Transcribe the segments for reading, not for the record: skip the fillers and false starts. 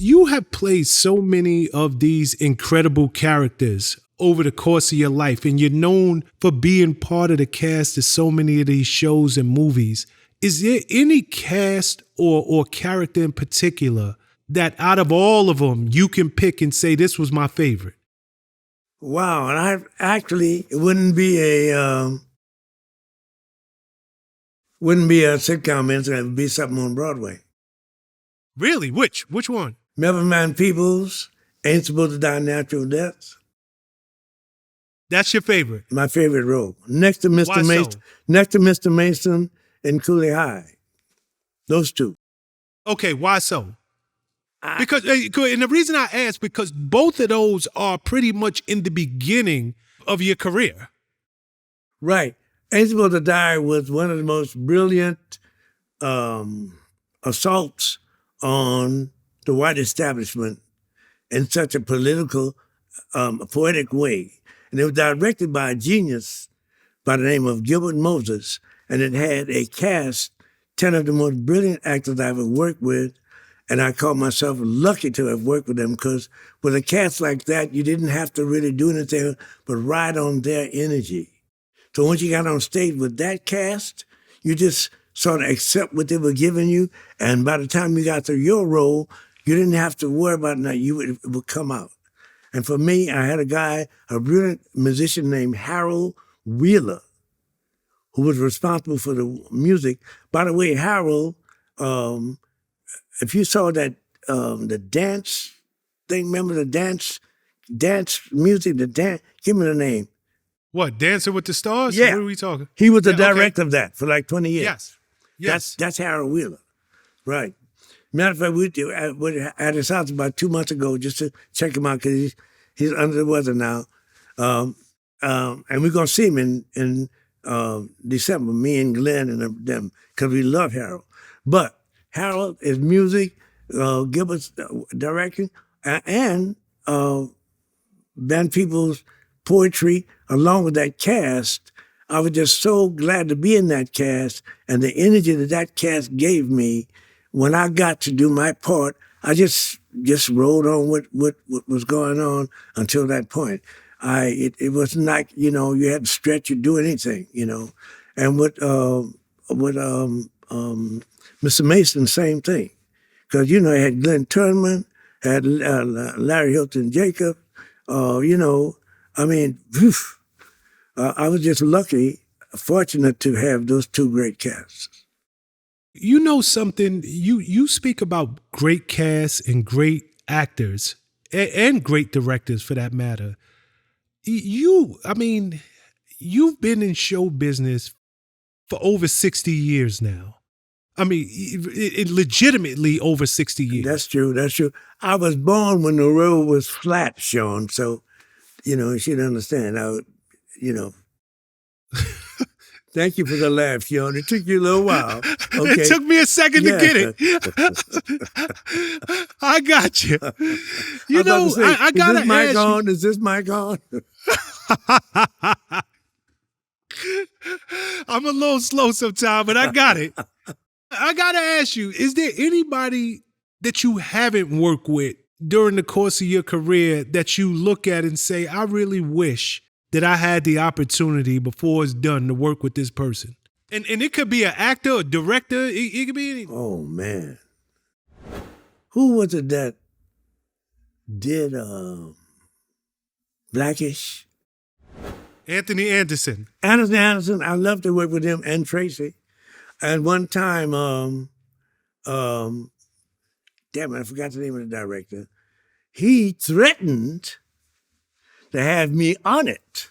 You have played so many of these incredible characters over the course of your life, and you're known for being part of the cast of so many of these shows and movies. Is there any cast or character in particular that out of all of them you can pick and say this was my favorite? Wow, and it wouldn't be a sitcom, it would be something on Broadway. Really? Which one? Nevermind Peoples, Ain't Supposed to Die Natural Deaths. That's your favorite? My favorite role. Next to Mr. Mason. So? Next to Mr. Mason and Cooley High. Those two. Okay, why so? Because and the reason I ask, because both of those are pretty much in the beginning of your career. Right. Ain't Supposed to Die was one of the most brilliant assaults on the white establishment in such a political, poetic way. And it was directed by a genius by the name of Gilbert Moses, and it had a cast, 10 of the most brilliant actors I ever worked with, and I call myself lucky to have worked with them, because with a cast like that, you didn't have to really do anything but ride on their energy. So once you got on stage with that cast, you just sort of accept what they were giving you, and by the time you got through your role, you didn't have to worry about it, it would come out. And for me, I had a brilliant musician named Harold Wheeler, who was responsible for the music. By the way, Harold, if you saw that, the dance thing, remember the dance music, give me the name. What, Dancing with the Stars? Yeah. What are we talking? He was the director of that for like 20 years. Yes. That's Harold Wheeler, right. Matter of fact, we at his house about 2 months ago just to check him out, because he's under the weather now. And we're going to see him in December, me and Glenn and them, because we love Harold. But Harold is music, Gilbert's directing, and Ben Peoples' poetry, along with that cast. I was just so glad to be in that cast, and the energy that cast gave me. When I got to do my part, I just rolled on what was going on until that point. It wasn't like, you had to stretch or do anything, And with Mr. Mason, same thing. Because, I had Glenn Turnman, had Larry Hilton Jacob, I was just lucky, fortunate to have those two great casts. You know something, you speak about great casts and great actors and great directors for that matter. You've been in show business for over 60 years now. It legitimately over 60 years. That's true. I was born when the road was flat, Shawn, so, you should understand. Thank you for the laugh, Shawn. It took you a little while. Okay. It took me a second to get it. I got you. I gotta ask you. Is this mic on? I'm a little slow sometimes, but I got it. I gotta ask you, is there anybody that you haven't worked with during the course of your career that you look at and say, I really wish that I had the opportunity before it's done to work with this person? And it could be an actor, a director, it could be anything. Oh, man. Who was it that did Blackish? Anthony Anderson. Anderson, I love to work with him and Tracee. And one time, damn it, I forgot the name of the director. He threatened to have me on it.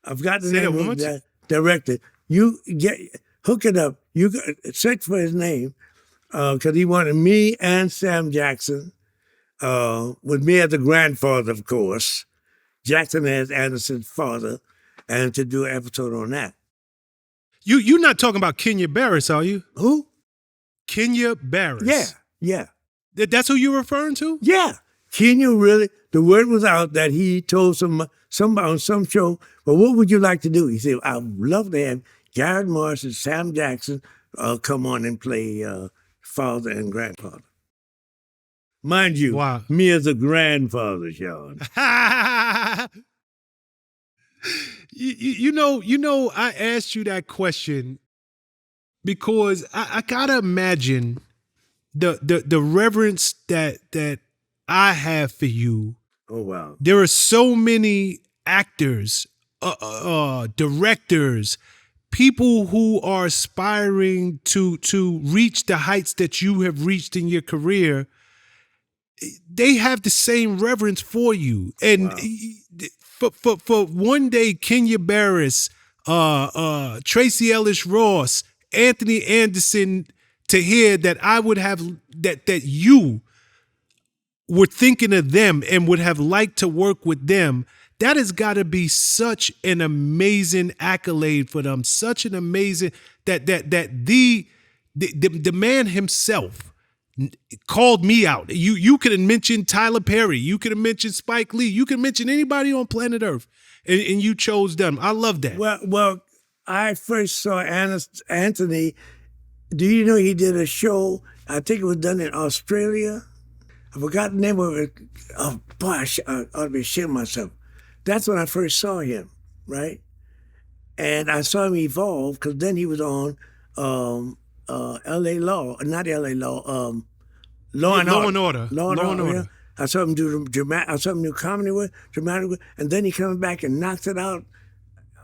I forgot the name of that director. You hook it up. You search for his name, because he wanted me and Sam Jackson, with me as the grandfather, of course, Jackson as Anderson's father, and to do an episode on that. You're not talking about Kenya Barris, are you? Who? Kenya Barris. Yeah. That's who you're referring to? Yeah. Kenya really, the word was out that he told somebody on some show, well, what would you like to do? He said, I'd love to have Garrett Morris and Sam Jackson come on and play father and grandfather. Mind you, Wow. me as a grandfather, Shawn. You know, I asked you that question because I gotta imagine the reverence that I have for you. Oh, wow. There are so many actors, directors, people who are aspiring to reach the heights that you have reached in your career. They have the same reverence for you, and for one day, Kenya Barris, Tracee Ellis Ross, Anthony Anderson, to hear that I would have that you were thinking of them and would have liked to work with them. That has got to be such an amazing accolade for them. Such an amazing that the man himself called me out. You could have mentioned Tyler Perry. You could have mentioned Spike Lee. You could mention anybody on planet Earth, and you chose them. I love that. Well, I first saw Anthony. Do you know he did a show? I think it was done in Australia. I forgot the name of it. Oh boy, I ought to be ashamed of myself. That's when I first saw him, right? And I saw him evolve because then he was on L.A. Law, not L.A. Law, Law and Order. Law and Order. I saw him do dramatic. I saw him do comedy with dramatic, and then he comes back and knocks it out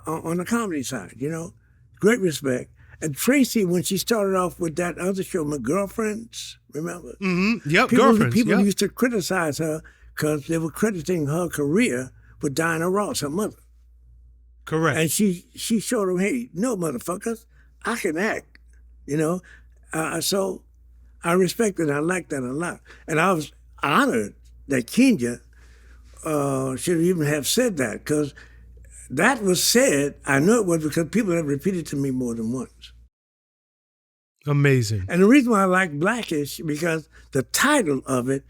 on the comedy side. You know, great respect. And Tracee, when she started off with that other show, My Girlfriends, remember? Mm-hmm. Yep, Girlfriends. People used to criticize her because they were crediting her career with Diana Ross, her mother. Correct. And she showed them, hey, no, motherfuckers, I can act, you know? So I respect it. I like that a lot. And I was honored that Kenya should even have said that, because that was said, I know it was because people have repeated to me more than once. Amazing. And the reason why I like Blackish, because the title of it,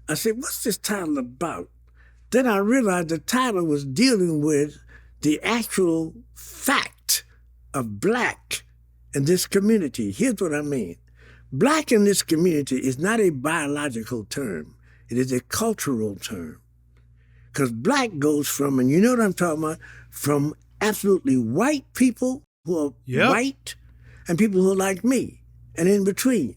I said, what's this title about? Then I realized the title was dealing with the actual fact of black in this community. Here's what I mean. Black in this community is not a biological term. It is a cultural term. Because black goes from, and you know what I'm talking about, from absolutely white people who are white and people who are like me and in between.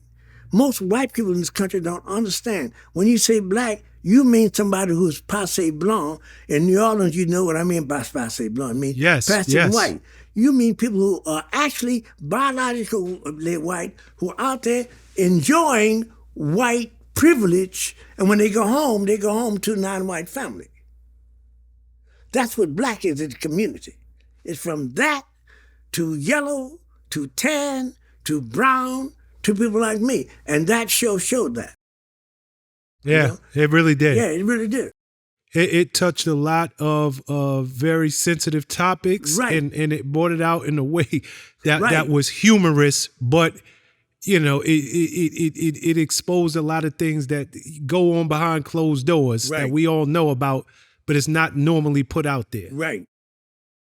Most white people in this country don't understand. When you say black, you mean somebody who's passé blanc. In New Orleans, you know what I mean by passé blanc. I mean passé white. You mean people who are actually biologically white, who are out there enjoying white privilege, and when they go home to a non-white family. That's what black is in the community. It's from that to yellow, to tan, to brown, to people like me. And that show showed that. Yeah, you know? It really did. Yeah, it really did. It touched a lot of very sensitive topics, right. and it brought it out in a way that was humorous, but you know, it exposed a lot of things that go on behind closed doors that we all know about, but it's not normally put out there. Right.